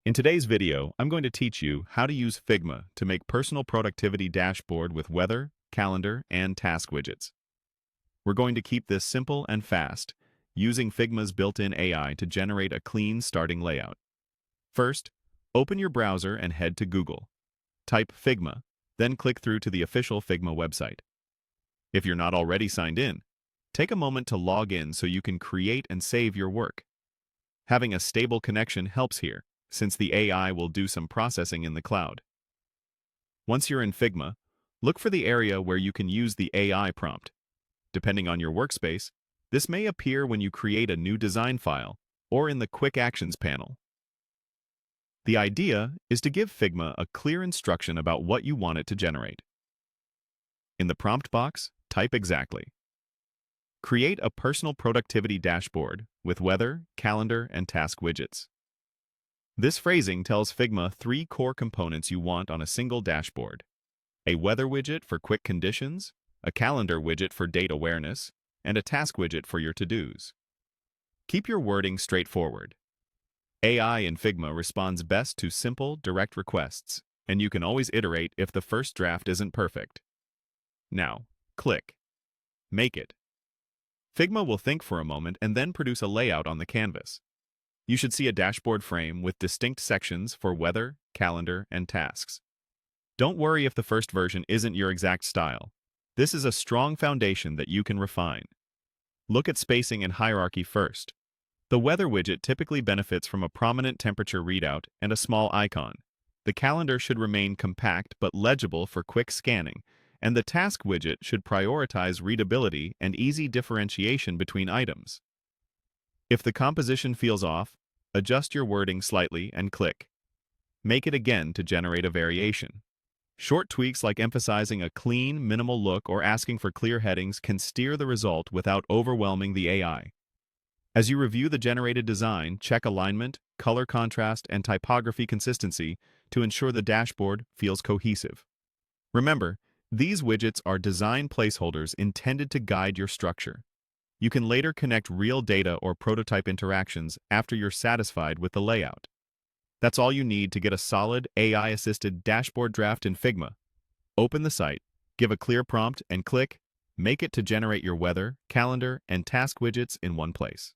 In today's video, I'm going to teach you how to use Figma to make personal productivity dashboard with weather, calendar, and task widgets. We're going to keep this simple and fast, using Figma's built-in AI to generate a clean starting layout. First, open your browser and head to Google. Type Figma, then click through to the official Figma website. If you're not already signed in, take a moment to log in so you can create and save your work. Having a stable connection helps here, since the AI will do some processing in the cloud. Once you're in Figma, look for the area where you can use the AI prompt. Depending on your workspace, this may appear when you create a new design file or in the Quick Actions panel. The idea is to give Figma a clear instruction about what you want it to generate. In the prompt box, type exactly. Create a personal productivity dashboard with weather, calendar, and task widgets. This phrasing tells Figma 3 core components you want on a single dashboard: a weather widget for quick conditions, a calendar widget for date awareness, and a task widget for your to-dos. Keep your wording straightforward. AI in Figma responds best to simple, direct requests, and you can always iterate if the first draft isn't perfect. Now, click. Make it. Figma will think for a moment and then produce a layout on the canvas. You should see a dashboard frame with distinct sections for weather, calendar, and tasks. Don't worry if the first version isn't your exact style. This is a strong foundation that you can refine. Look at spacing and hierarchy first. The weather widget typically benefits from a prominent temperature readout and a small icon. The calendar should remain compact but legible for quick scanning, and the task widget should prioritize readability and easy differentiation between items. If the composition feels off, adjust your wording slightly and click. Make it again to generate a variation. Short tweaks like emphasizing a clean, minimal look or asking for clear headings can steer the result without overwhelming the AI. As you review the generated design, check alignment, color contrast, and typography consistency to ensure the dashboard feels cohesive. Remember, these widgets are design placeholders intended to guide your structure. You can later connect real data or prototype interactions after you're satisfied with the layout. That's all you need to get a solid AI-assisted dashboard draft in Figma. Open the site, give a clear prompt, and click Make it to generate your weather, calendar, and task widgets in one place.